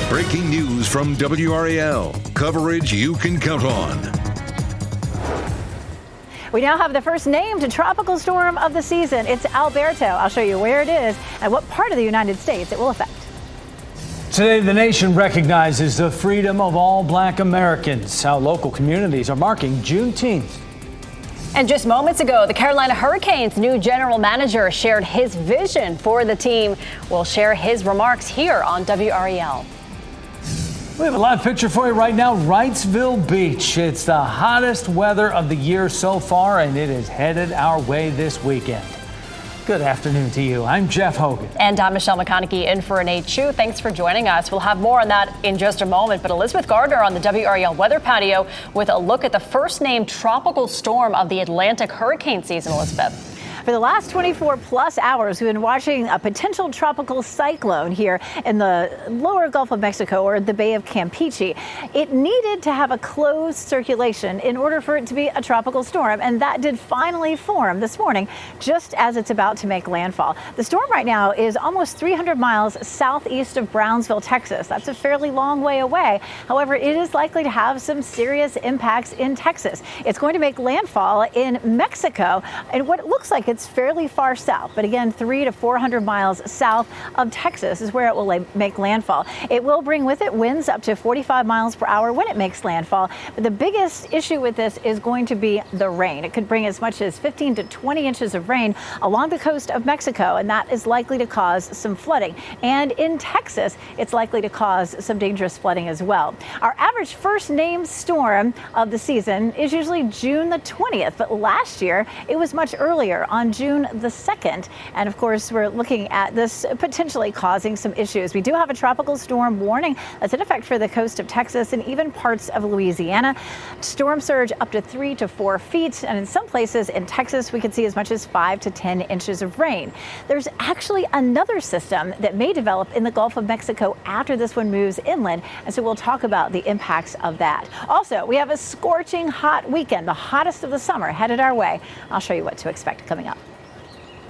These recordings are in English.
Breaking news from WRAL. Coverage you can count on. We now have the first named tropical storm of the season. It's Alberto. I'll show you where it is and what part of the United States it will affect. Today, the nation recognizes the freedom of all Black Americans. How local communities are marking Juneteenth. And just moments ago, the Carolina Hurricanes' new general manager shared his vision for the team. We'll share his remarks here on WRAL. We have a live picture for you right now. Wrightsville Beach. It's the hottest weather of the year so far, and it is headed our way this weekend. Good afternoon to you. I'm Jeff Hogan. And I'm Michelle McConaughey in for Nate Chu. Thanks for joining us. We'll have more on that in just a moment. But Elizabeth Gardner on the WRAL weather patio with a look at the first named tropical storm of the Atlantic hurricane season, Elizabeth. For the last 24 plus hours, we've been watching a potential tropical cyclone here in the lower Gulf of Mexico or the Bay of Campeche. It needed to have a closed circulation in order for it to be a tropical storm, and that did finally form this morning just as it's about to make landfall. The storm right now is almost 300 miles southeast of Brownsville, Texas. That's a fairly long way away. However, it is likely to have some serious impacts in Texas. It's going to make landfall in Mexico and what it looks like it's fairly far south, but again, 300 to 400 miles south of Texas is where it will make landfall. It will bring with it winds up to 45 miles per hour when it makes landfall. But the biggest issue with this is going to be the rain. It could bring as much as 15 to 20 inches of rain along the coast of Mexico, and that is likely to cause some flooding. And in Texas, it's likely to cause some dangerous flooding as well. Our average first named storm of the season is usually June the 20th, but last year it was much earlier on June the 2nd. And of course, we're looking at this potentially causing some issues. We do have a tropical storm warning that's in effect for the coast of Texas and even parts of Louisiana. Storm surge up to 3 to 4 feet. And in some places in Texas, we could see as much as 5 to 10 inches of rain. There's actually another system that may develop in the Gulf of Mexico after this one moves inland. And so we'll talk about the impacts of that. Also, we have a scorching hot weekend, the hottest of the summer headed our way. I'll show you what to expect coming up.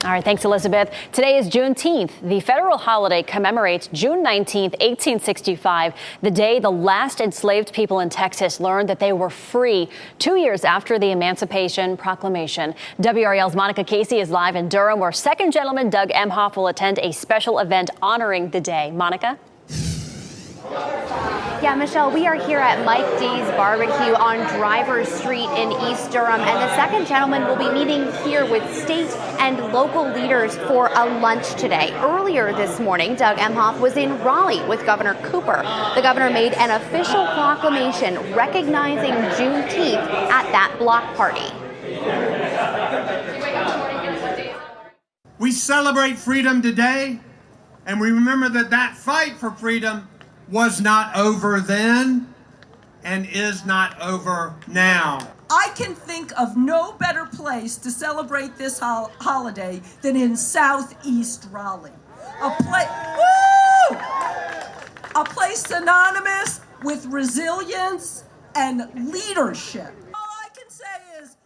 All right, thanks, Elizabeth. Today is Juneteenth. The federal holiday commemorates June 19th, 1865, the day the last enslaved people in Texas learned that they were free 2 years after the Emancipation Proclamation. WRAL's Monica Casey is live in Durham, where Second Gentleman Doug Emhoff will attend a special event honoring the day. Monica? Yeah, Michelle, we are here at Mike D's Barbecue on Driver Street in East Durham, and the Second Gentleman will be meeting here with state and local leaders for a lunch today. Earlier this morning, Doug Emhoff was in Raleigh with Governor Cooper. The governor made an official proclamation recognizing Juneteenth at that block party. We celebrate freedom today, and we remember that fight for freedom was not over then and is not over now. I can think of no better place to celebrate this holiday than in Southeast Raleigh. A place synonymous with resilience and leadership. All I can say is...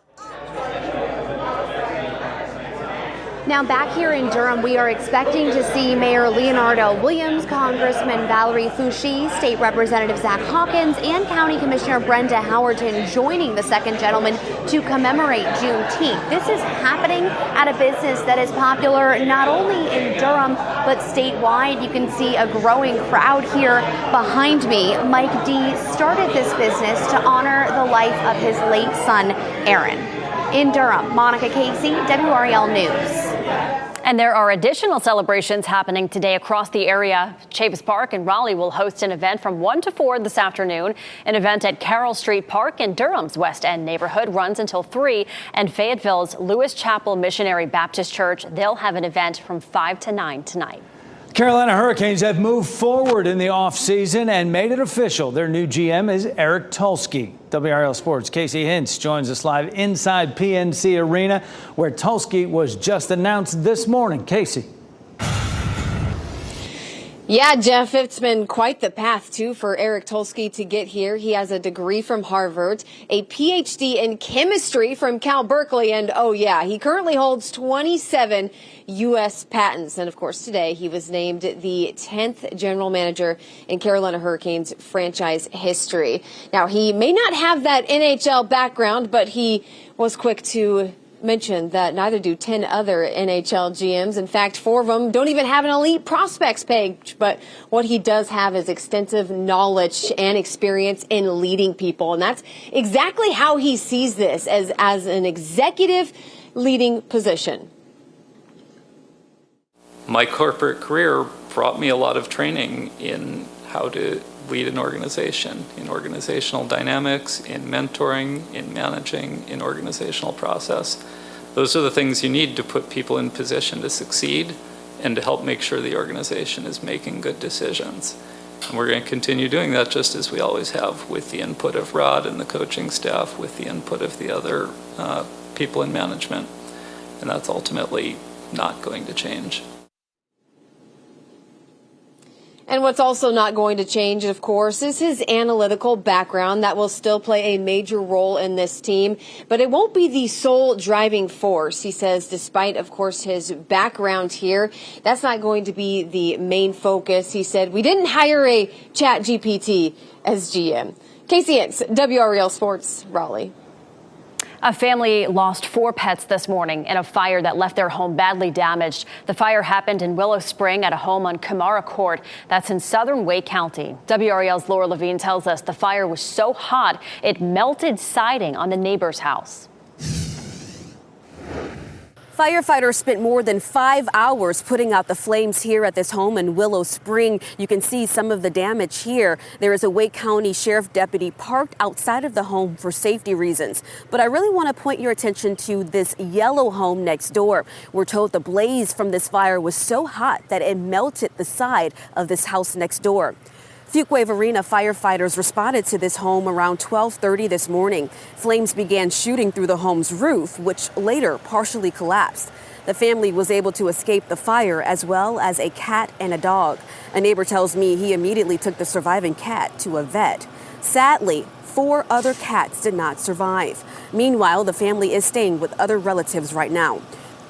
Now back here in Durham, we are expecting to see Mayor Leonardo Williams, Congressman Valerie Foushee, State Representative Zach Hawkins, and County Commissioner Brenda Howerton joining the Second Gentleman to commemorate Juneteenth. This is happening at a business that is popular not only in Durham, but statewide. You can see a growing crowd here behind me. Mike D started this business to honor the life of his late son, Aaron. In Durham, Monica Casey, WRAL News. And there are additional celebrations happening today across the area. Chavis Park in Raleigh will host an event from 1 to 4 this afternoon. An event at Carroll Street Park in Durham's West End neighborhood runs until 3. And Fayetteville's Lewis Chapel Missionary Baptist Church, they'll have an event from 5 to 9 tonight. Carolina Hurricanes have moved forward in the offseason and made it official. Their new GM is Eric Tulsky. WRAL Sports' Casey Hintz joins us live inside PNC Arena, where Tulsky was just announced this morning. Casey. Yeah, Jeff, it's been quite the path, too, for Eric Tulsky to get here. He has a degree from Harvard, a PhD in chemistry from Cal Berkeley, and oh, yeah, he currently holds 27 U.S. patents. And, of course, today he was named the 10th general manager in Carolina Hurricanes franchise history. Now, he may not have that NHL background, but he was quick to mentioned that neither do 10 other NHL GMs. In fact, 4 of them don't even have an elite prospects page. But what he does have is extensive knowledge and experience in leading people. And that's exactly how he sees this, as an executive leading position. My corporate career brought me a lot of training in how to lead an organization, in organizational dynamics, in mentoring, in managing, in organizational process. Those are the things you need to put people in position to succeed and to help make sure the organization is making good decisions. And we're going to continue doing that just as we always have, with the input of Rod and the coaching staff, with the input of the other people in management. And that's ultimately not going to change. And what's also not going to change, of course, is his analytical background. That will still play a major role in this team, but it won't be the sole driving force. He says, despite, of course, his background here, that's not going to be the main focus. He said, we didn't hire a Chat GPT as GM. Casey Hicks, WRAL Sports, Raleigh. A family lost 4 pets this morning in a fire that left their home badly damaged. The fire happened in Willow Spring at a home on Kamara Court. That's in southern Wake County. WRAL's Laura Levine tells us the fire was so hot it melted siding on the neighbor's house. Firefighters spent more than 5 hours putting out the flames here at this home in Willow Spring. You can see some of the damage here. There is a Wake County Sheriff deputy parked outside of the home for safety reasons. But I really want to point your attention to this yellow home next door. We're told the blaze from this fire was so hot that it melted the side of this house next door. Fuquay-Varina firefighters responded to this home around 12:30 this morning. Flames began shooting through the home's roof, which later partially collapsed. The family was able to escape the fire, as well as a cat and a dog. A neighbor tells me he immediately took the surviving cat to a vet. Sadly, 4 other cats did not survive. Meanwhile, the family is staying with other relatives right now.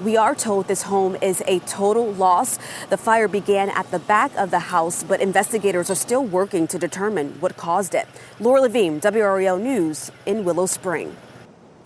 We are told this home is a total loss. The fire began at the back of the house, but investigators are still working to determine what caused it. Laura Levine, WRAL News in Willow Spring.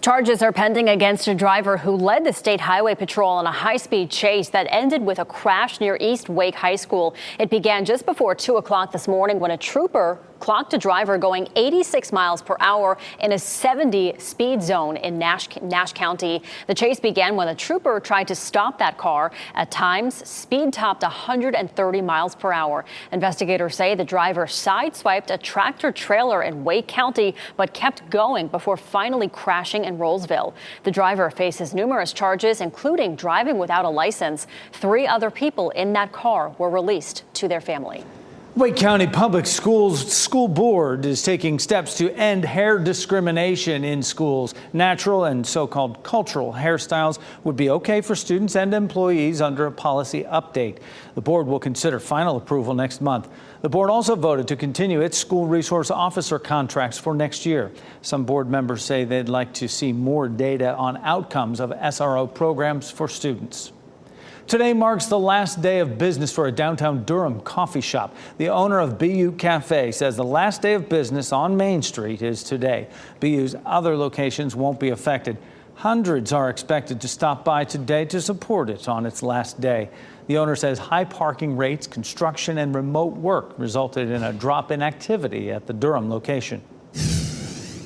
Charges are pending against a driver who led the State Highway Patrol on a high-speed chase that ended with a crash near East Wake High School. It began just before 2 o'clock this morning when a trooper clocked a driver going 86 miles per hour in a 70 speed zone in Nash County. The chase began when a trooper tried to stop that car. At times, speed topped 130 miles per hour. Investigators say the driver sideswiped a tractor trailer in Wake County, but kept going before finally crashing in Rollsville. The driver faces numerous charges, including driving without a license. 3 other people in that car were released to their family. Wake County Public Schools School Board is taking steps to end hair discrimination in schools. Natural and so-called cultural hairstyles would be okay for students and employees under a policy update. The board will consider final approval next month. The board also voted to continue its school resource officer contracts for next year. Some board members say they'd like to see more data on outcomes of SRO programs for students. Today marks the last day of business for a downtown Durham coffee shop. The owner of BU Cafe says the last day of business on Main Street is today. BU's other locations won't be affected. Hundreds are expected to stop by today to support it on its last day. The owner says high parking rates, construction, and remote work resulted in a drop in activity at the Durham location.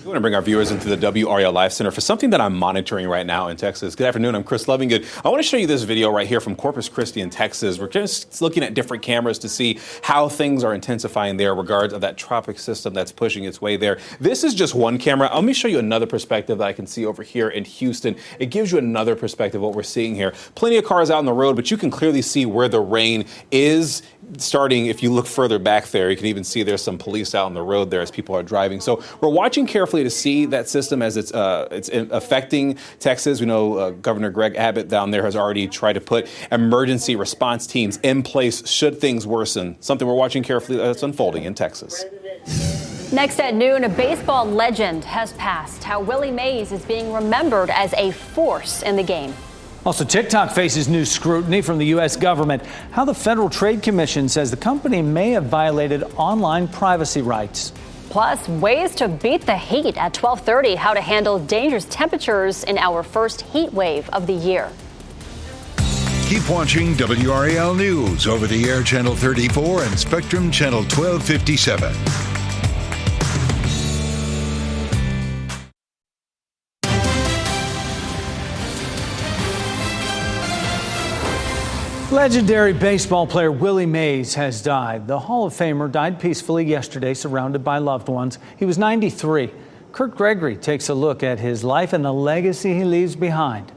We want to bring our viewers into the WRAL Live Center for something that I'm monitoring right now in Texas. Good afternoon. I'm Chris Lovingood. I want to show you this video right here from Corpus Christi in Texas. We're just looking at different cameras to see how things are intensifying there in regards of that tropic system that's pushing its way there. This is just one camera. Let me show you another perspective that I can see over here in Houston. It gives you another perspective of what we're seeing here. Plenty of cars out on the road, but you can clearly see where the rain is starting, if you look further back there, you can even see there's some police out on the road there as people are driving. So we're watching carefully to see that system as it's affecting Texas. We know Governor Greg Abbott down there has already tried to put emergency response teams in place should things worsen. Something we're watching carefully that's unfolding in Texas. Next at noon, a baseball legend has passed. How Willie Mays is being remembered as a force in the game. Also, TikTok faces new scrutiny from the U.S. government. How the Federal Trade Commission says the company may have violated online privacy rights. Plus, ways to beat the heat at 12:30. How to handle dangerous temperatures in our first heat wave of the year. Keep watching WRAL News over the air Channel 34 and Spectrum Channel 1257. Legendary baseball player Willie Mays has died. The Hall of Famer died peacefully yesterday, surrounded by loved ones. He was 93. Kurt Gregory takes a look at his life and the legacy he leaves behind.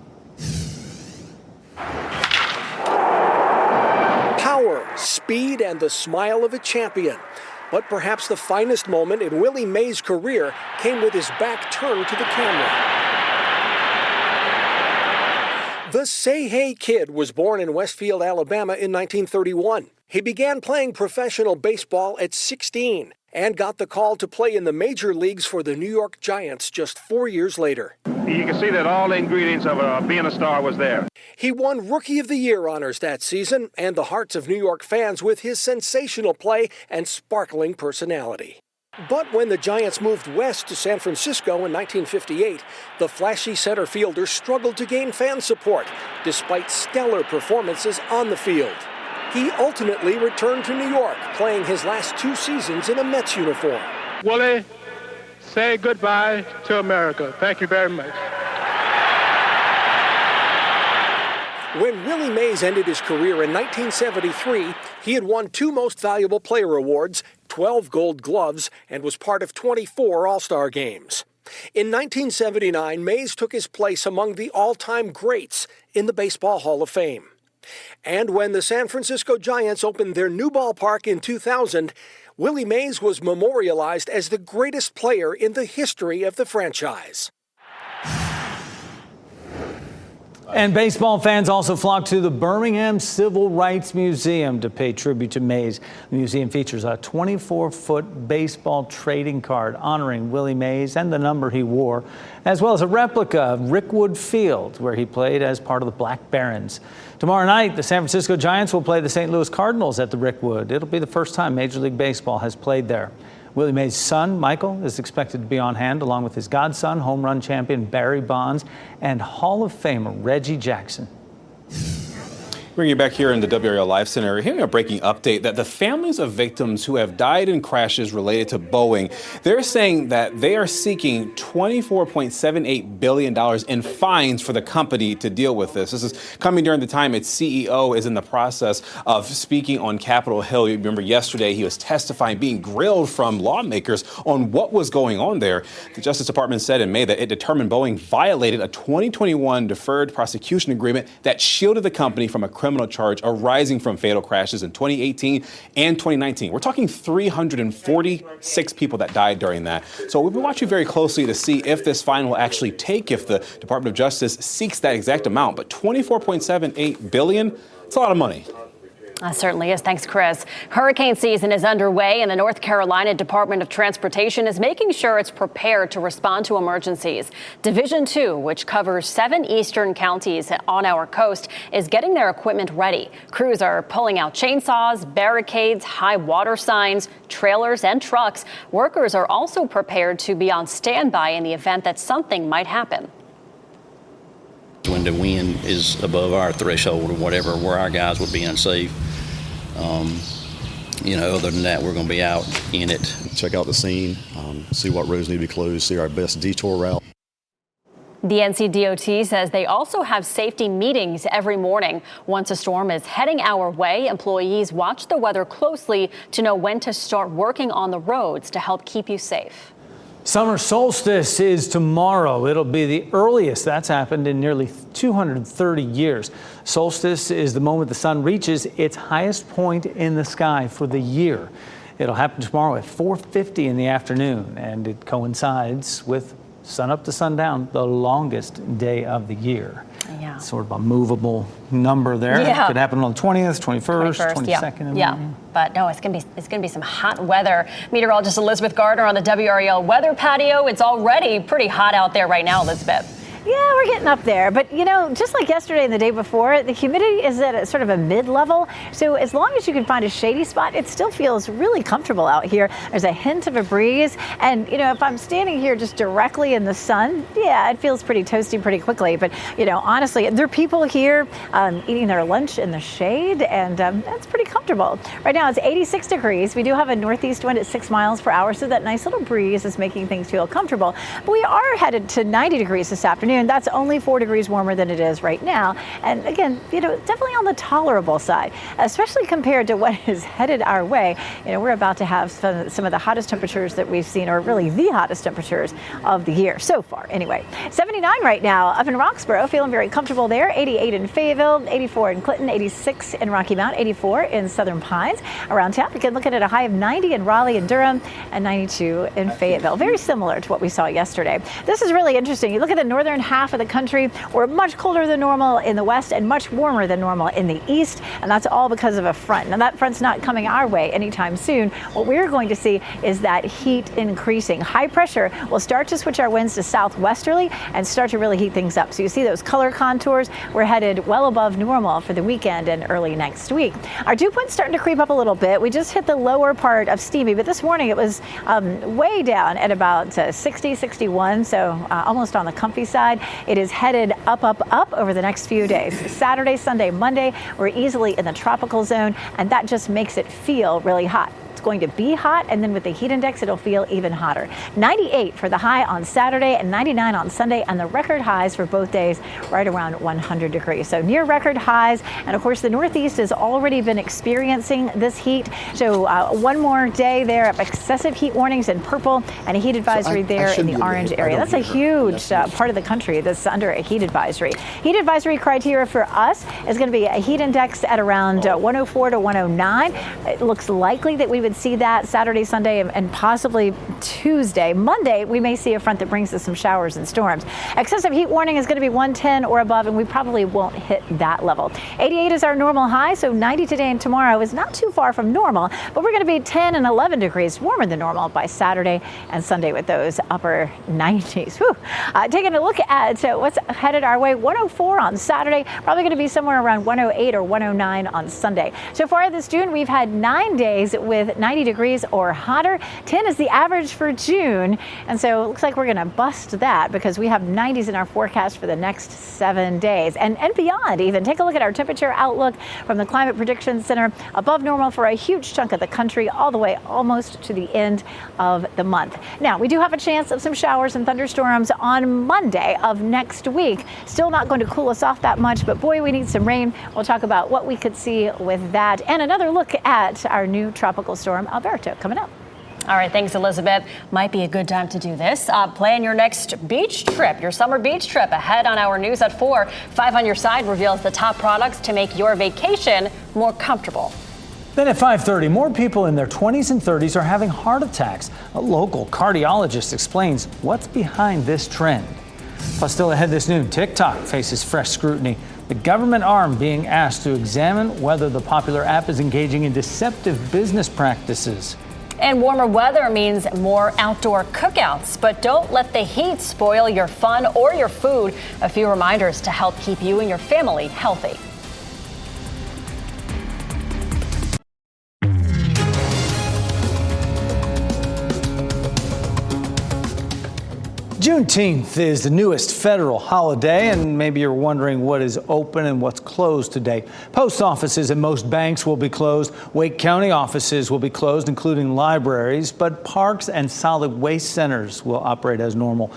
Power, speed, and the smile of a champion. But perhaps the finest moment in Willie Mays' career came with his back turned to the camera. The Say Hey Kid was born in Westfield, Alabama in 1931. He began playing professional baseball at 16 and got the call to play in the major leagues for the New York Giants just 4 years later. You can see that all the ingredients of being a star was there. He won Rookie of the Year honors that season and the hearts of New York fans with his sensational play and sparkling personality. But when the Giants moved west to San Francisco in 1958, the flashy center fielder struggled to gain fan support, despite stellar performances on the field. He ultimately returned to New York, playing his last 2 seasons in a Mets uniform. Willie, say goodbye to America. Thank you very much. When Willie Mays ended his career in 1973, he had won 2 Most Valuable Player awards, 12 Gold Gloves, and was part of 24 All-Star games. In 1979, Mays took his place among the all-time greats in the Baseball Hall of Fame. And when the San Francisco Giants opened their new ballpark in 2000, Willie Mays was memorialized as the greatest player in the history of the franchise. And baseball fans also flocked to the Birmingham Civil Rights Museum to pay tribute to Mays. The museum features a 24-foot baseball trading card honoring Willie Mays and the number he wore, as well as a replica of Rickwood Field, where he played as part of the Black Barons. Tomorrow night, the San Francisco Giants will play the St. Louis Cardinals at the Rickwood. It'll be the first time Major League Baseball has played there. Willie Mays' son, Michael, is expected to be on hand, along with his godson, home run champion Barry Bonds, and Hall of Famer Reggie Jackson. Bringing you back here in the WRAL Live Center, we're hearing a breaking update that the families of victims who have died in crashes related to Boeing, they're saying that they are seeking $24.78 billion in fines for the company to deal with this. This is coming during the time its CEO is in the process of speaking on Capitol Hill. You remember yesterday he was testifying, being grilled from lawmakers on what was going on there. The Justice Department said in May that it determined Boeing violated a 2021 deferred prosecution agreement that shielded the company from a criminal charge arising from fatal crashes in 2018 and 2019. We're talking 346 people that died during that. So we'll be watching very closely to see if this fine will actually take, if the Department of Justice seeks that exact amount. But $24.78 billion, it's a lot of money. Certainly is. Thanks, Chris. Hurricane season is underway, and the North Carolina Department of Transportation is making sure it's prepared to respond to emergencies. Division 2, which covers 7 eastern counties on our coast, is getting their equipment ready. Crews are pulling out chainsaws, barricades, high water signs, trailers, and trucks. Workers are also prepared to be on standby in the event that something might happen. When the wind is above our threshold or whatever, where our guys would be unsafe. Other than that, we're going to be out in it. Check out the scene, see what roads need to be closed, see our best detour route. The NCDOT says they also have safety meetings every morning. Once a storm is heading our way, employees watch the weather closely to know when to start working on the roads to help keep you safe. Summer solstice is tomorrow. It'll be the earliest that's happened in nearly 230 years. Solstice is the moment the sun reaches its highest point in the sky for the year. It'll happen tomorrow at 4:50 in the afternoon, and it coincides with sunup to sundown, the longest day of the year. Yeah. Sort of a movable number there. Yeah. It could happen on the 20th, 21st, 22nd. Yeah. But no, it's gonna be some hot weather. Meteorologist Elizabeth Gardner on the WRAL weather patio. It's already pretty hot out there right now, Elizabeth. Yeah, we're getting up there. But, you know, just like yesterday and the day before, the humidity is at sort of a mid-level. So as long as you can find a shady spot, it still feels really comfortable out here. There's a hint of a breeze. And, you know, if I'm standing here just directly in the sun, yeah, it feels pretty toasty pretty quickly. But, you know, honestly, there are people here eating their lunch in the shade, and that's pretty comfortable. Right now, it's 86 degrees. We do have a northeast wind at 6 miles per hour, so that nice little breeze is making things feel comfortable. But we are headed to 90 degrees this afternoon. That's only 4 degrees warmer than it is right now. And again, you know, definitely on the tolerable side, especially compared to what is headed our way. You know, we're about to have some of the hottest temperatures that we've seen, or really the hottest temperatures of the year so far. Anyway, 79 right now up in Roxborough, feeling very comfortable there. 88 in Fayetteville, 84 in Clinton, 86 in Rocky Mount, 84 in Southern Pines. Around town, we can look at a high of 90 in Raleigh and Durham, and 92 in Fayetteville. Very similar to what we saw yesterday. This is really interesting. You look at the northern half of the country, we're much colder than normal in the west and much warmer than normal in the east, and that's all because of a front. Now that front's not coming our way anytime soon. What we're going to see is that heat increasing. High pressure will start to switch our winds to southwesterly and start to really heat things up. So you see those color contours. We're headed well above normal for the weekend and early next week. Our dew point's starting to creep up a little bit. We just hit the lower part of steamy, but this morning it was way down at about 60, 61, so almost on the comfy side. It is headed up over the next few days. Saturday, Sunday, Monday, we're easily in the tropical zone, and that just makes it feel really hot. It's going to be hot, and then with the heat index, it'll feel even hotter. 98 for the high on Saturday and 99 on Sunday, and the record highs for both days right around 100 degrees. So near record highs, and of course the Northeast has already been experiencing this heat. So one more day there of excessive heat warnings in purple and a heat advisory there in the orange area. That's a huge part of the country that's under a heat advisory. Heat advisory criteria for us is going to be a heat index at around 104 to 109. It looks likely that we would see that Saturday, Sunday, and possibly Tuesday. Monday, we may see a front that brings us some showers and storms. Excessive heat warning is going to be 110 or above, and we probably won't hit that level. 88 is our normal high, so 90 today and tomorrow is not too far from normal, but we're going to be 10 and 11 degrees warmer than normal by Saturday and Sunday with those upper 90s. Whew. Taking a look at what's headed our way, 104 on Saturday, probably going to be somewhere around 108 or 109 on Sunday. So far this June, we've had 9 days with 90 degrees or hotter. 10 is the average for June. And so it looks like we're going to bust that because we have 90s in our forecast for the next 7 days and beyond even. Take a look at our temperature outlook from the Climate Prediction Center. Above normal for a huge chunk of the country, all the way almost to the end of the month. Now, we do have a chance of some showers and thunderstorms on Monday of next week. Still not going to cool us off that much, but boy, we need some rain. We'll talk about what we could see with that and another look at our new tropical storm, Alberto, coming up. All right, thanks, Elizabeth. Might be a good time to do this. Plan your next beach trip, your summer beach trip, ahead on our news at 4. 5 on Your Side reveals the top products to make your vacation more comfortable. Then at 5:30, more people in their 20s and 30s are having heart attacks. A local cardiologist explains what's behind this trend. Plus, still ahead this noon, TikTok faces fresh scrutiny. The government arm being asked to examine whether the popular app is engaging in deceptive business practices. And warmer weather means more outdoor cookouts, but don't let the heat spoil your fun or your food. A few reminders to help keep you and your family healthy. Juneteenth is the newest federal holiday, and maybe you're wondering what is open and what's closed today. Post offices and most banks will be closed. Wake County offices will be closed, including libraries, but parks and solid waste centers will operate as normal.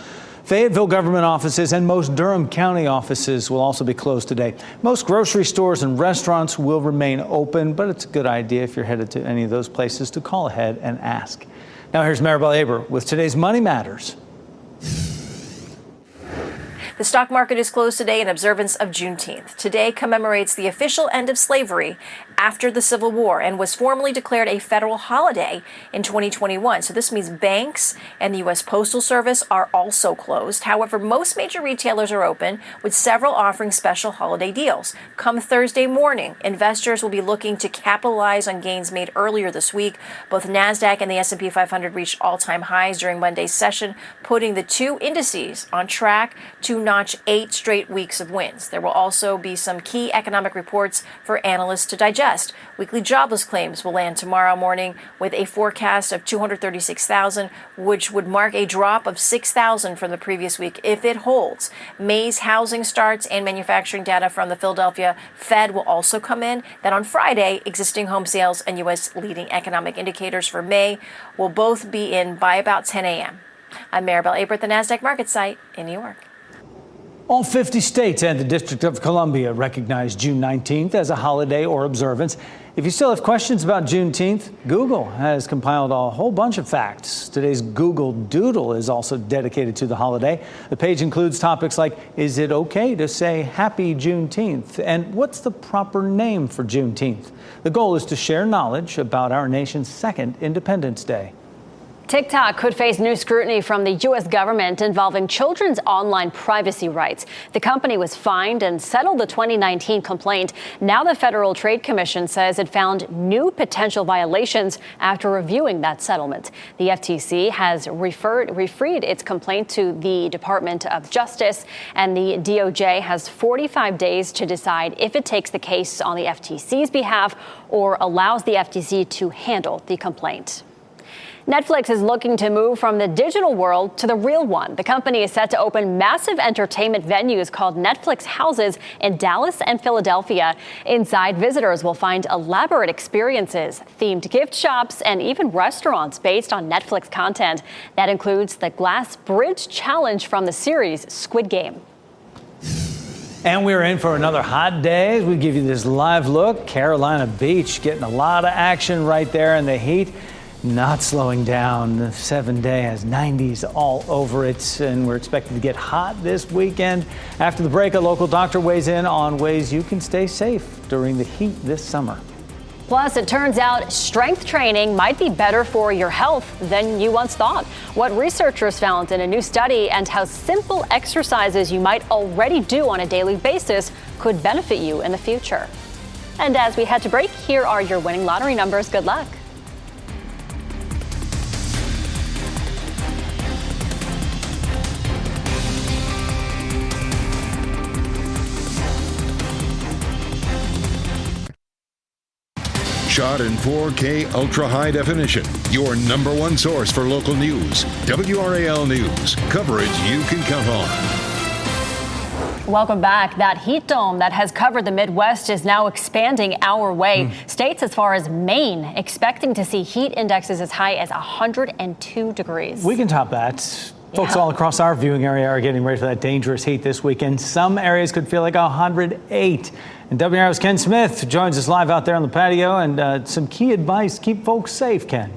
Fayetteville government offices and most Durham County offices will also be closed today. Most grocery stores and restaurants will remain open, but it's a good idea if you're headed to any of those places to call ahead and ask. Now here's Maribel Aber with today's Money Matters. The stock market is closed today in observance of Juneteenth. Today commemorates the official end of slavery after the Civil War and was formally declared a federal holiday in 2021. So this means banks and the U.S. Postal Service are also closed. However, most major retailers are open, with several offering special holiday deals. Come Thursday morning, investors will be looking to capitalize on gains made earlier this week. Both NASDAQ and the S&P 500 reached all-time highs during Monday's session, putting the two indices on track to notch 8 straight weeks of wins. There will also be some key economic reports for analysts to digest. Weekly jobless claims will land tomorrow morning with a forecast of 236,000, which would mark a drop of 6,000 from the previous week if it holds. May's housing starts and manufacturing data from the Philadelphia Fed will also come in. Then on Friday, existing home sales and U.S. leading economic indicators for May will both be in by about 10 a.m. I'm Maribel Aber at the NASDAQ market site in New York. All 50 states and the District of Columbia recognize June 19th as a holiday or observance. If you still have questions about Juneteenth, Google has compiled a whole bunch of facts. Today's Google Doodle is also dedicated to the holiday. The page includes topics like, is it okay to say Happy Juneteenth? And what's the proper name for Juneteenth? The goal is to share knowledge about our nation's second Independence Day. TikTok could face new scrutiny from the U.S. government involving children's online privacy rights. The company was fined and settled the 2019 complaint. Now the Federal Trade Commission says it found new potential violations after reviewing that settlement. The FTC has referred its complaint to the Department of Justice, and the DOJ has 45 days to decide if it takes the case on the FTC's behalf or allows the FTC to handle the complaint. Netflix is looking to move from the digital world to the real one. The company is set to open massive entertainment venues called Netflix Houses in Dallas and Philadelphia. Inside, visitors will find elaborate experiences, themed gift shops, and even restaurants based on Netflix content. That includes the Glass Bridge Challenge from the series Squid Game. And we're in for another hot day as we give you this live look. Carolina Beach getting a lot of action right there in the heat. Not slowing down. The 7-day has 90s all over it, and we're expected to get hot this weekend. After the break, a local doctor weighs in on ways you can stay safe during the heat this summer. Plus, it turns out strength training might be better for your health than you once thought. What researchers found in a new study and how simple exercises you might already do on a daily basis could benefit you in the future. And as we head to break, here are your winning lottery numbers. Good luck. Shot in 4K ultra high definition. Your number one source for local news. WRAL News. Coverage you can count on. Welcome back. That heat dome that has covered the Midwest is now expanding our way. States as far as Maine expecting to see heat indexes as high as 102 degrees. We can top that. Folks all across our viewing area are getting ready for that dangerous heat this weekend. Some areas could feel like 108. And WRAL's Ken Smith joins us live out there on the patio, and some key advice to keep folks safe, Ken.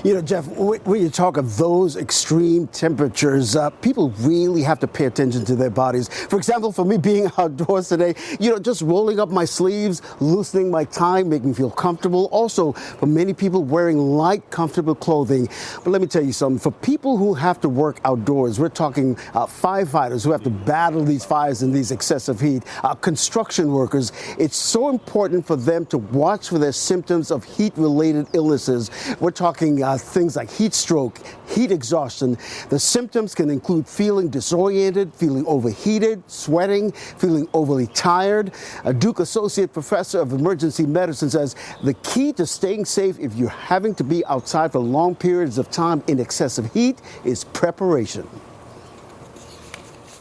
You know, Jeff, when you talk of those extreme temperatures, people really have to pay attention to their bodies. For example, for me being outdoors today, you know, just rolling up my sleeves, loosening my tie, making me feel comfortable. Also, for many people, wearing light, comfortable clothing. But let me tell you something. For people who have to work outdoors, we're talking firefighters who have to battle these fires in these excessive heat, construction workers. It's so important for them to watch for their symptoms of heat-related illnesses. We're talking things like heat stroke, heat exhaustion. The symptoms can include feeling disoriented, feeling overheated, sweating, feeling overly tired. A Duke Associate Professor of Emergency Medicine says the key to staying safe if you're having to be outside for long periods of time in excessive heat is preparation.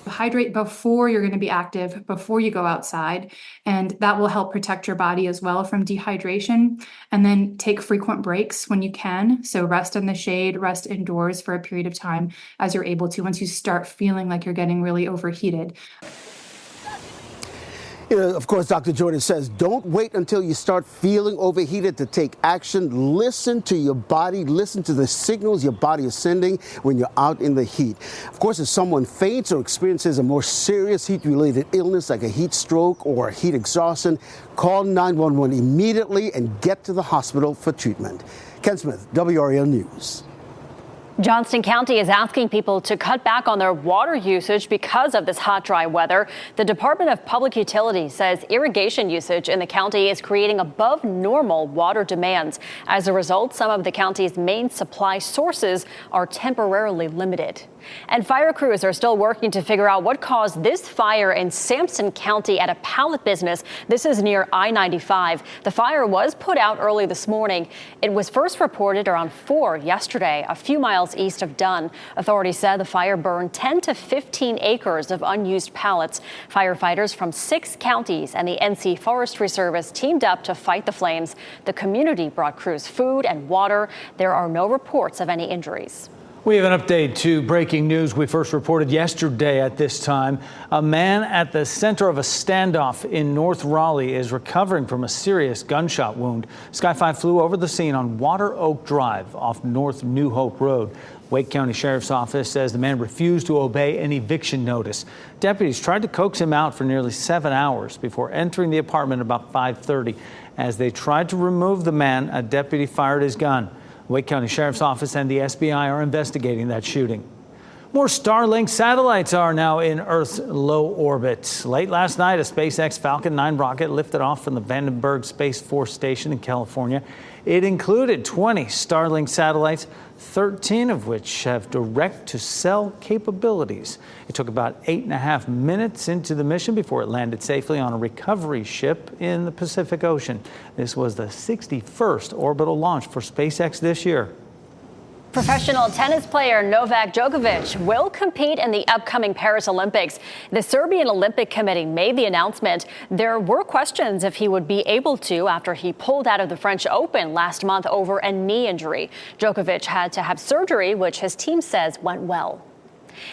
Hydrate before you're going to be active, before you go outside, and that will help protect your body as well from dehydration. And then take frequent breaks when you can. So rest in the shade, rest indoors for a period of time as you're able to, once you start feeling like you're getting really overheated. Of course, Dr. Jordan says, don't wait until you start feeling overheated to take action. Listen to your body. Listen to the signals your body is sending when you're out in the heat. Of course, if someone faints or experiences a more serious heat-related illness like a heat stroke or heat exhaustion, call 911 immediately and get to the hospital for treatment. Ken Smith, WRAL News. Johnston County is asking people to cut back on their water usage because of this hot, dry weather. The Department of Public Utilities says irrigation usage in the county is creating above normal water demands. As a result, some of the county's main supply sources are temporarily limited. And fire crews are still working to figure out what caused this fire in Sampson County at a pallet business. This is near I-95. The fire was put out early this morning. It was first reported around 4 yesterday, a few miles east of Dunn. Authorities said the fire burned 10 to 15 acres of unused pallets. Firefighters from 6 counties and the NC Forestry Service teamed up to fight the flames. The community brought crews food and water. There are no reports of any injuries. We have an update to breaking news we first reported yesterday at this time. A man at the center of a standoff in North Raleigh is recovering from a serious gunshot wound. Sky 5 flew over the scene on Water Oak Drive off North New Hope Road. Wake County Sheriff's Office says the man refused to obey an eviction notice. Deputies tried to coax him out for nearly 7 hours before entering the apartment about 5:30. As they tried to remove the man, a deputy fired his gun. Wake County Sheriff's Office and the SBI are investigating that shooting. More Starlink satellites are now in Earth's low orbit. Late last night, a SpaceX Falcon 9 rocket lifted off from the Vandenberg Space Force Station in California. It included 20 Starlink satellites, 13 of which have direct-to-cell capabilities. It took about 8.5 minutes into the mission before it landed safely on a recovery ship in the Pacific Ocean. This was the 61st orbital launch for SpaceX this year. Professional tennis player Novak Djokovic will compete in the upcoming Paris Olympics. The Serbian Olympic Committee made the announcement. There were questions if he would be able to after he pulled out of the French Open last month over a knee injury. Djokovic had to have surgery, which his team says went well.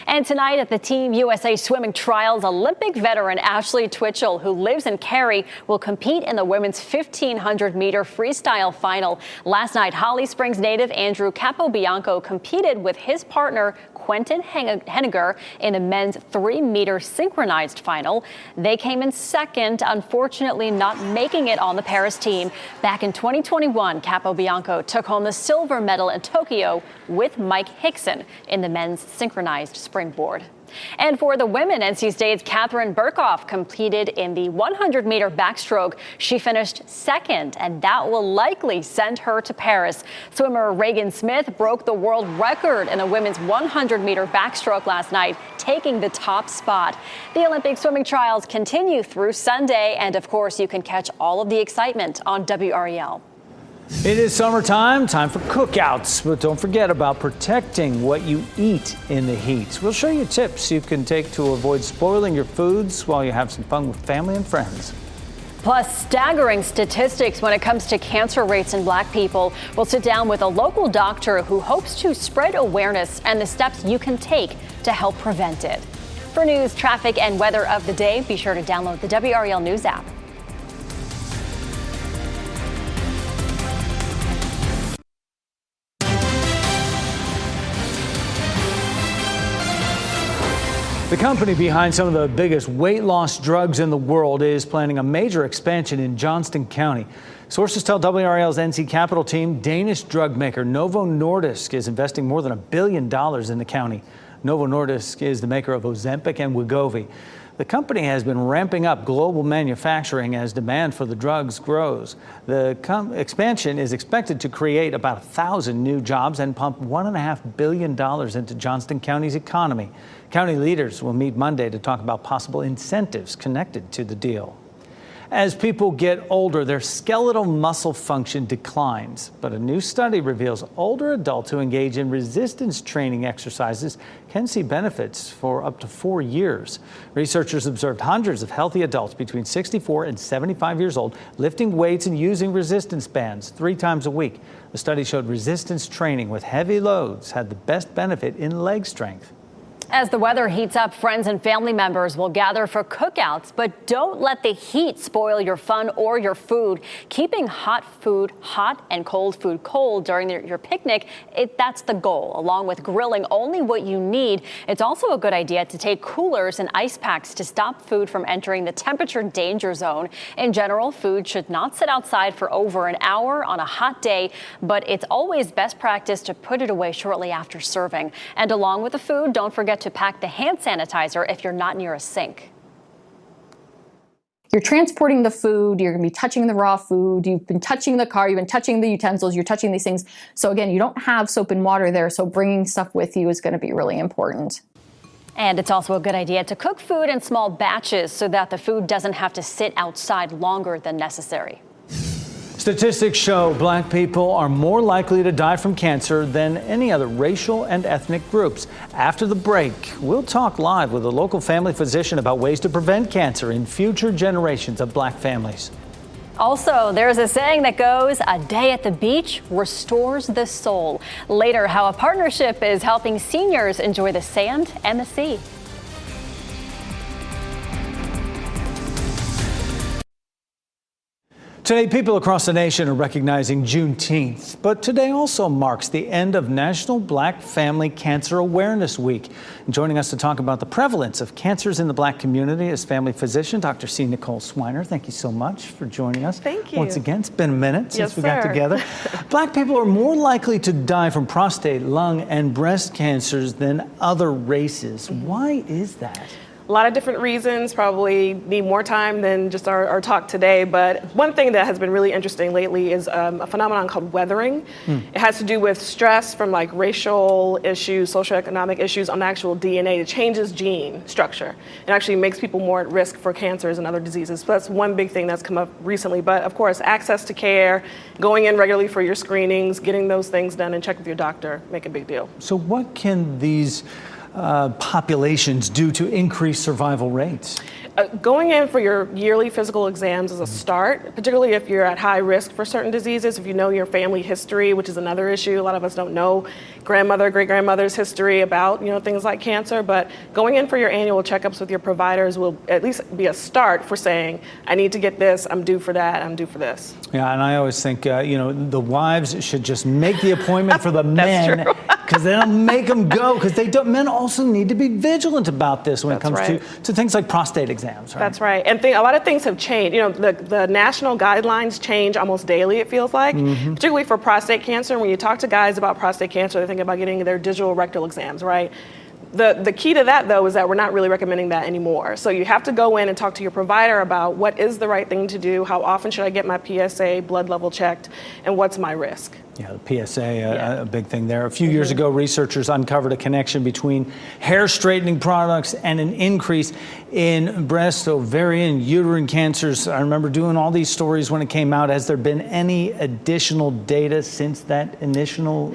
And tonight at the Team USA swimming trials, Olympic veteran Ashley Twitchell, who lives in Cary, will compete in the women's 1,500-meter freestyle final. Last night, Holly Springs native Andrew Capobianco competed with his partner Quentin Henniger in the men's 3-meter synchronized final. They came in second, unfortunately not making it on the Paris team. Back in 2021, Capobianco took home the silver medal in Tokyo with Mike Hickson in the men's synchronized springboard. And for the women, NC State's Catherine Burkhoff competed in the 100-meter backstroke. She finished second, and that will likely send her to Paris. Swimmer Reagan Smith broke the world record in the women's 100-meter backstroke last night, taking the top spot. The Olympic swimming trials continue through Sunday, and of course, you can catch all of the excitement on WRAL. It is summertime, time for cookouts, but don't forget about protecting what you eat in the heat. We'll show you tips you can take to avoid spoiling your foods while you have some fun with family and friends. Plus, staggering statistics when it comes to cancer rates in Black people. We'll sit down with a local doctor who hopes to spread awareness and the steps you can take to help prevent it. For news, traffic, and weather of the day, be sure to download the WRAL News app. The company behind some of the biggest weight loss drugs in the world is planning a major expansion in Johnston County. Sources tell WRAL's NC Capital team Danish drug maker Novo Nordisk is investing more than $1 billion in the county. Novo Nordisk is the maker of Ozempic and Wegovy. The company has been ramping up global manufacturing as demand for the drugs grows. The expansion is expected to create about 1,000 new jobs and pump $1.5 billion into Johnston County's economy. County leaders will meet Monday to talk about possible incentives connected to the deal. As people get older, their skeletal muscle function declines. But a new study reveals older adults who engage in resistance training exercises can see benefits for up to 4 years. Researchers observed hundreds of healthy adults between 64 and 75 years old lifting weights and using resistance bands 3 times a week. The study showed resistance training with heavy loads had the best benefit in leg strength. As the weather heats up, friends and family members will gather for cookouts, but don't let the heat spoil your fun or your food. Keeping hot food hot and cold food cold during your picnic, that's the goal, along with grilling only what you need. It's also a good idea to take coolers and ice packs to stop food from entering the temperature danger zone. In general, food should not sit outside for over an hour on a hot day, but it's always best practice to put it away shortly after serving. And along with the food, don't forget to pack the hand sanitizer if you're not near a sink. You're transporting the food, you're going to be touching the raw food, you've been touching the car, you've been touching the utensils, you're touching these things. So again, you don't have soap and water there, so bringing stuff with you is going to be really important. And it's also a good idea to cook food in small batches so that the food doesn't have to sit outside longer than necessary. Statistics show black people are more likely to die from cancer than any other racial and ethnic groups. After the break, we'll talk live with a local family physician about ways to prevent cancer in future generations of black families. Also, there's a saying that goes, a day at the beach restores the soul. Later, how a partnership is helping seniors enjoy the sand and the sea. Today, people across the nation are recognizing Juneteenth, but today also marks the end of National Black Family Cancer Awareness Week. And joining us to talk about the prevalence of cancers in the black community is family physician Dr. C. Nicole Swiner. Thank you so much for joining us. Thank you. Once again, it's been a minute since we got sir. together. Black people are more likely to die from prostate, lung, and breast cancers than other races. Why is that? A lot of different reasons, probably need more time than just our talk today. But one thing that has been really interesting lately is a phenomenon called weathering. It has to do with stress from like racial issues, socioeconomic issues on the actual DNA. It changes gene structure. It actually makes people more at risk for cancers and other diseases. So that's one big thing that's come up recently. But of course, access to care, going in regularly for your screenings, getting those things done and check with your doctor, make a big deal. So what can these populations do to increase survival rates? Going in for your yearly physical exams is a start, particularly if you're at high risk for certain diseases, if you know your family history, which is another issue. A lot of us don't know grandmother, great-grandmother's history about, things like cancer, but going in for your annual checkups with your providers will at least be a start for saying, I need to get this, I'm due for that, I'm due for this. Yeah, and I always think, the wives should just make the appointment for the men, because they don't make them go, because men also need to be vigilant about this when it comes to things like prostate exams. Right? That's right. And a lot of things have changed. The national guidelines change almost daily, it feels like, particularly for prostate cancer. When you talk to guys about prostate cancer, they think about getting their digital rectal exams, right? The key to that, though, is that we're not really recommending that anymore. So you have to go in and talk to your provider about what is the right thing to do, how often should I get my PSA blood level checked, and what's my risk. Yeah, the PSA, a big thing there. A few years ago, researchers uncovered a connection between hair straightening products and an increase in breast, ovarian, uterine cancers. I remember doing all these stories when it came out. Has there been any additional data since that initial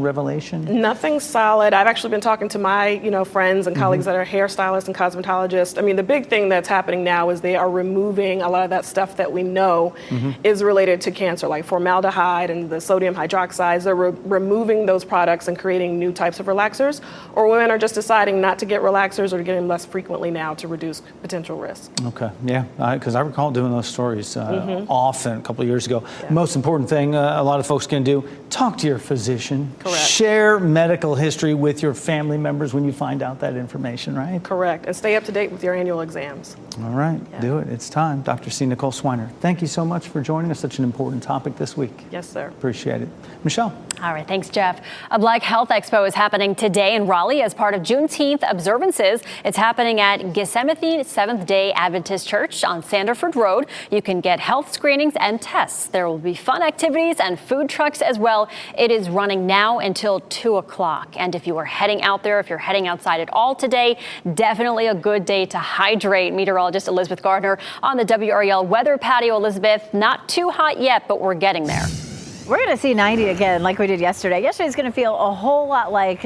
revelation? Nothing solid. I've actually been talking to my, friends and colleagues that are hairstylists and cosmetologists. I mean, the big thing that's happening now is they are removing a lot of that stuff that we know is related to cancer, like formaldehyde and the sodium hydroxides. They're removing those products and creating new types of relaxers, or women are just deciding not to get relaxers or to get them less frequently now to reduce potential risk. Okay, yeah, because I recall doing those stories often a couple of years ago. Yeah. Most important thing a lot of folks can do, talk to your physician. Correct. Share medical history with your family members when you find out that information, right? Correct, and stay up to date with your annual exams. All right, do it. It's time. Dr. C. Nicole Swiner, thank you so much for joining us. Such an important topic this week. Yes, sir. Appreciate it. Michelle. All right, thanks, Jeff. A Black Health Expo is happening today in Raleigh as part of Juneteenth observances. It's happening at Gethsemane Seventh-day Adventist Church on Sanderford Road. You can get health screenings and tests. There will be fun activities and food trucks as well. It is running now until 2 o'clock. And if you are heading out there, if you're heading outside at all today, definitely a good day to hydrate. Meteorologist Elizabeth Gardner on the WRAL weather patio. Elizabeth, not too hot yet, but we're getting there. We're going to see 90 again like we did yesterday. Yesterday's going to feel a whole lot like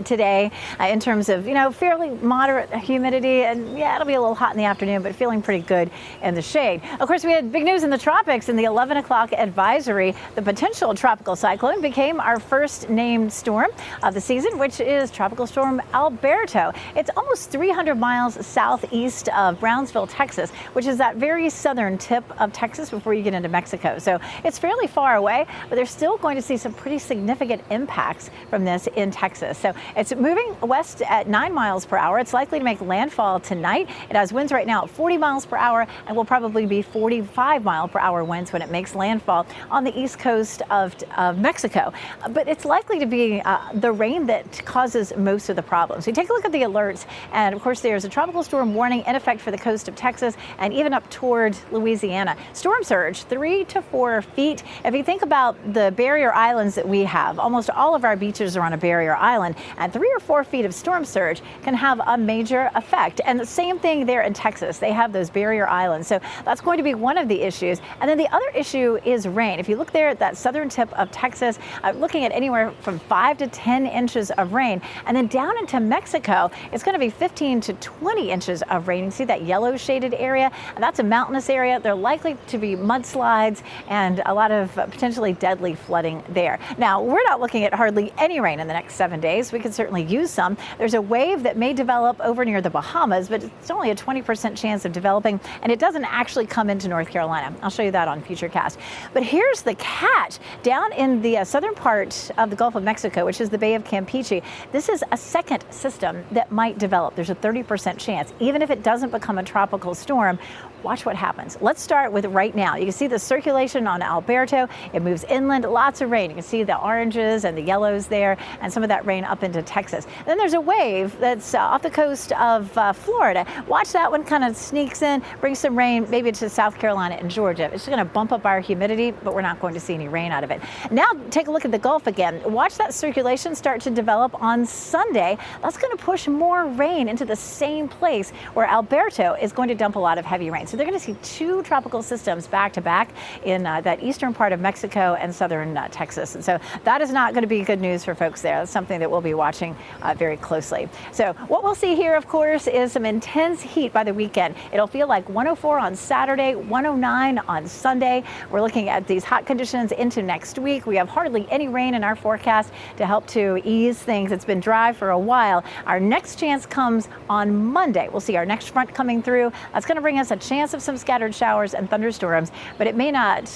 today in terms of, fairly moderate humidity. And yeah, it'll be a little hot in the afternoon, but feeling pretty good in the shade. Of course, we had big news in the tropics in the 11 o'clock advisory. The potential tropical cyclone became our first named storm of the season, which is Tropical Storm Alberto. It's almost 300 miles southeast of Brownsville, Texas, which is that very southern tip of Texas before you get into Mexico. So it's fairly far away, but they're still going to see some pretty significant impacts from this in Texas. So it's moving west at 9 miles per hour. It's likely to make landfall tonight. It has winds right now at 40 miles per hour and will probably be 45 mile per hour winds when it makes landfall on the east coast of Mexico. But it's likely to be the rain that causes most of the problems. So you take a look at the alerts, and of course there's a tropical storm warning in effect for the coast of Texas and even up toward Louisiana. Storm surge 3 to 4 feet. If you think about the barrier islands that we have, almost all of our beaches are on a barrier island, and 3 or 4 feet of storm surge can have a major effect. And the same thing there in Texas. They have those barrier islands. So that's going to be one of the issues. And then the other issue is rain. If you look there at that southern tip of Texas, looking at anywhere from 5 to 10 inches of rain. And then down into Mexico, it's going to be 15 to 20 inches of rain. You see that yellow shaded area? And that's a mountainous area. They're likely to be mudslides and a lot of potentially deadly flooding there. Now, we're not looking at hardly any rain in the next 7 days. We could certainly use some. There's a wave that may develop over near the Bahamas, but it's only a 20% chance of developing, and it doesn't actually come into North Carolina. I'll show you that on Futurecast. But here's the catch. Down in the southern part of the Gulf of Mexico, which is the Bay of Campeche, this is a second system that might develop. There's a 30% chance. Even if it doesn't become a tropical storm, watch what happens. Let's start with right now. You can see the circulation on Alberto. It moves inland, lots of rain. You can see the oranges and the yellows there, and some of that rain up into Texas. Then there's a wave that's off the coast of Florida. Watch that one kind of sneaks in, brings some rain maybe to South Carolina and Georgia. It's just going to bump up our humidity, but we're not going to see any rain out of it. Now take a look at the Gulf again. Watch that circulation start to develop on Sunday. That's going to push more rain into the same place where Alberto is going to dump a lot of heavy rain. So they're going to see two tropical systems back to back in that eastern part of Mexico and southern Texas. And so that is not going to be good news for folks there. That's something that we'll be watching very closely. So what we'll see here, of course, is some intense heat by the weekend. It'll feel like 104 on Saturday, 109 on Sunday. We're looking at these hot conditions into next week. We have hardly any rain in our forecast to help to ease things. It's been dry for a while. Our next chance comes on Monday. We'll see our next front coming through. That's going to bring us a chance of some scattered showers and thunderstorms, but it may not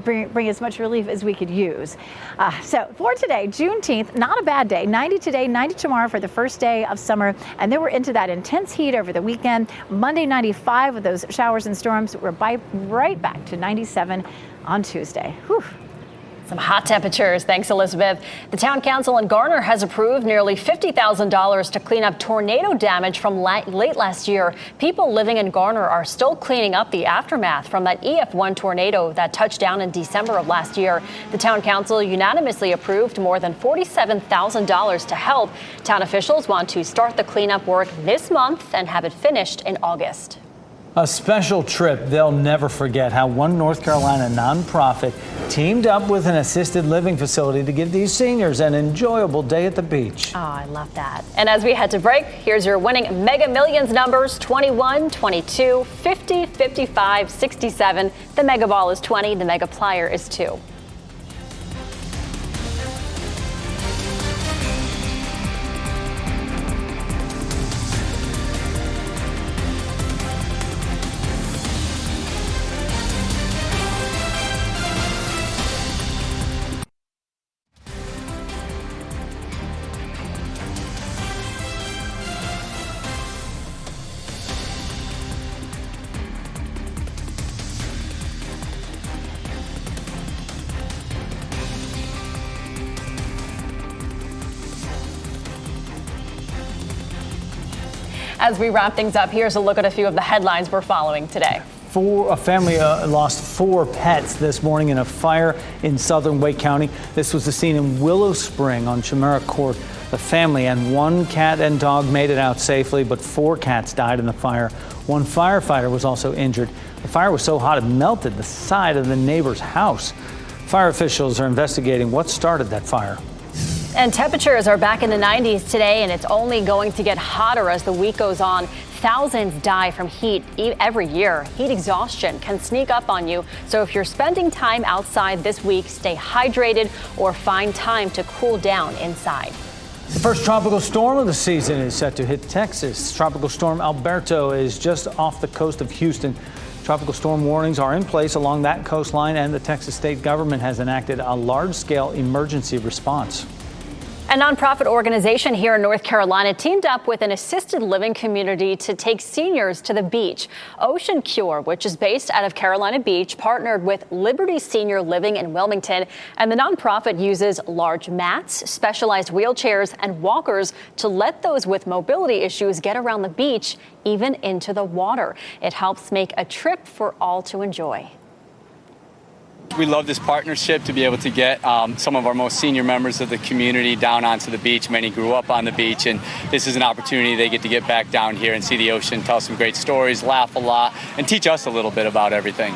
bring as much relief as we could use. So for today, Juneteenth, not a bad day. 90 today, 90 tomorrow for the first day of summer, and then we're into that intense heat over the weekend. Monday, 95 with those showers and storms. We're right back to 97 on Tuesday. Whew. Some hot temperatures. Thanks, Elizabeth. The town council in Garner has approved nearly $50,000 to clean up tornado damage from late last year. People living in Garner are still cleaning up the aftermath from that EF1 tornado that touched down in December of last year. The town council unanimously approved more than $47,000 to help. Town officials want to start the cleanup work this month and have it finished in August. A special trip they'll never forget, how one North Carolina nonprofit teamed up with an assisted living facility to give these seniors an enjoyable day at the beach. Oh, I love that. And as we head to break, here's your winning Mega Millions numbers: 21, 22, 50, 55, 67. The Mega Ball is 20. The Mega Plier is 2. As we wrap things up, here's a look at a few of the headlines we're following today. A family lost 4 pets this morning in a fire in southern Wake County. This was the scene in Willow Spring on Chimera Court. The family and 1 cat and dog made it out safely, but 4 cats died in the fire. 1 firefighter was also injured. The fire was so hot it melted the side of the neighbor's house. Fire officials are investigating what started that fire. And temperatures are back in the 90s today, and it's only going to get hotter as the week goes on. Thousands die from heat every year. Heat exhaustion can sneak up on you. So if you're spending time outside this week, stay hydrated or find time to cool down inside. The first tropical storm of the season is set to hit Texas. Tropical storm Alberto is just off the coast of Houston. Tropical storm warnings are in place along that coastline, and the Texas state government has enacted a large-scale emergency response. A nonprofit organization here in North Carolina teamed up with an assisted living community to take seniors to the beach. Ocean Cure, which is based out of Carolina Beach, partnered with Liberty Senior Living in Wilmington, and the nonprofit uses large mats, specialized wheelchairs, and walkers to let those with mobility issues get around the beach, even into the water. It helps make a trip for all to enjoy. We love this partnership to be able to get some of our most senior members of the community down onto the beach. Many grew up on the beach, and this is an opportunity they get back down here and see the ocean, tell some great stories, laugh a lot, and teach us a little bit about everything.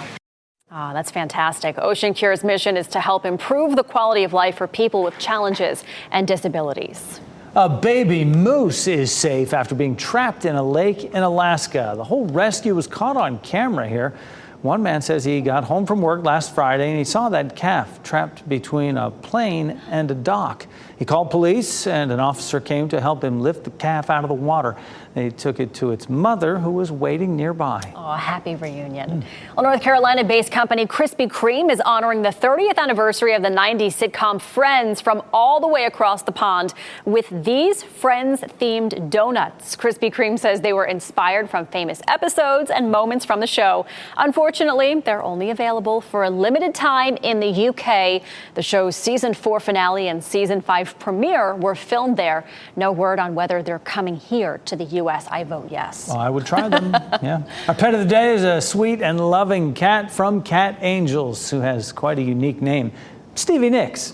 Oh, that's fantastic. Ocean Cure's mission is to help improve the quality of life for people with challenges and disabilities. A baby moose is safe after being trapped in a lake in Alaska. The whole rescue was caught on camera here. One man says he got home from work last Friday and he saw that calf trapped between a plane and a dock. He called police and an officer came to help him lift the calf out of the water. They took it to its mother, who was waiting nearby. Oh, happy reunion. Well, North Carolina-based company Krispy Kreme is honoring the 30th anniversary of the 90s sitcom Friends from all the way across the pond with these Friends-themed donuts. Krispy Kreme says they were inspired from famous episodes and moments from the show. Unfortunately, they're only available for a limited time in the UK. The show's season 4 finale and season 5 premiere were filmed there. No word on whether they're coming here to the US. I vote yes. Well, I would try them. Yeah. Our pet of the day is a sweet and loving cat from Cat Angels, who has quite a unique name. Stevie Nicks,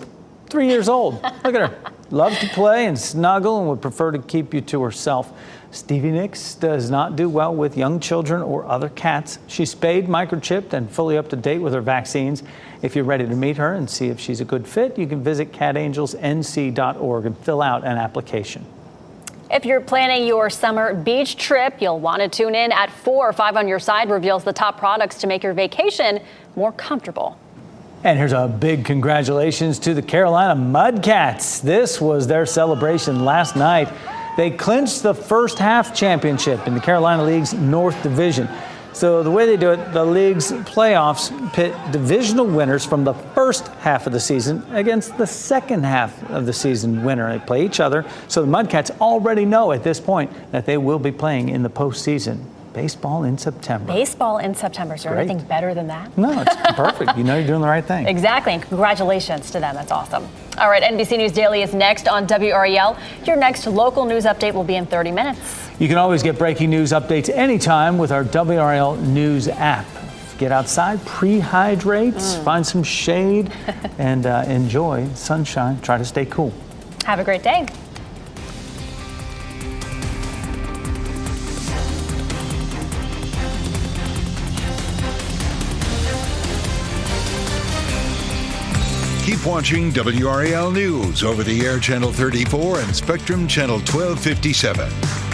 3 years old. Look at her. Loves to play and snuggle and would prefer to keep you to herself. Stevie Nicks does not do well with young children or other cats. She's spayed, microchipped, and fully up to date with her vaccines. If you're ready to meet her and see if she's a good fit, you can visit catangelsnc.org and fill out an application. If you're planning your summer beach trip, you'll want to tune in at 4 or 5 on Your Side reveals the top products to make your vacation more comfortable. And here's a big congratulations to the Carolina Mudcats. This was their celebration last night. They clinched the first half championship in the Carolina League's North Division. So the way they do it, the league's playoffs pit divisional winners from the first half of the season against the second half of the season winner. They play each other. So the Mudcats already know at this point that they will be playing in the postseason. Baseball in September. Baseball in September. Is there anything better than that? No, it's perfect. You know you're doing the right thing. Exactly. And congratulations to them. That's awesome. All right, NBC News Daily is next on WRAL. Your next local news update will be in 30 minutes. You can always get breaking news updates anytime with our WRAL News app. Get outside, pre-hydrate, find some shade, and enjoy sunshine. Try to stay cool. Have a great day. Keep watching WRAL News over the air Channel 34 and Spectrum Channel 1257.